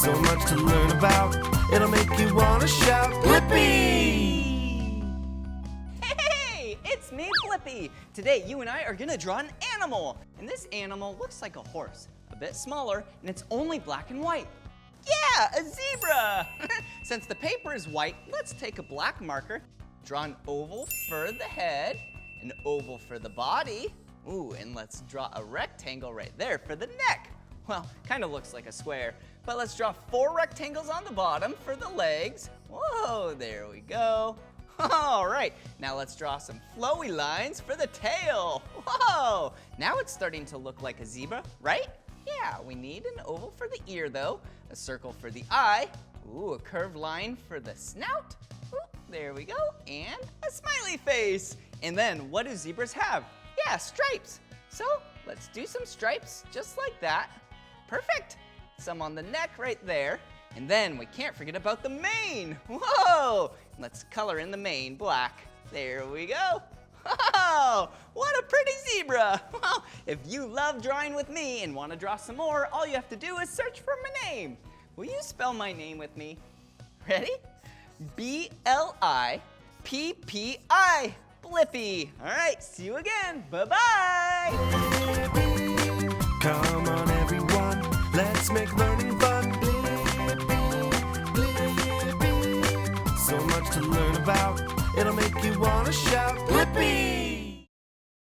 So much to learn about, it'll make you want to shout, Blippi! Hey, it's me, Blippi. Today, you and I are gonna draw an animal. And this animal looks like a horse, a bit smaller, and it's only black and white. Yeah, a zebra! Since the paper is white, let's take a black marker, draw an oval for the head, an oval for the body. Ooh, and let's draw a rectangle right there for the neck. Well, kind of looks like a square, but let's draw 4 rectangles on the bottom for the legs. Whoa, there we go. All right, now let's draw some flowy lines for the tail. Whoa, now it's starting to look like a zebra, right? Yeah, we need an oval for the ear though, a circle for the eye, ooh, a curved line for the snout, ooh, there we go, and a smiley face. And then what do zebras have? Yeah, stripes. So let's do some stripes just like that. Perfect. Some on the neck right there. And then we can't forget about the mane. Whoa! Let's color in the mane black. There we go. Oh, what a pretty zebra. Well, if you love drawing with me and want to draw some more, all you have to do is search for my name. Will you spell my name with me? Ready? B-L-I-P-P-I. Blippi. All right, see you again. Bye-bye. Come on everyone, let's make learning fun. Blippi. So much to learn about, it'll make you want to shout, Blippi!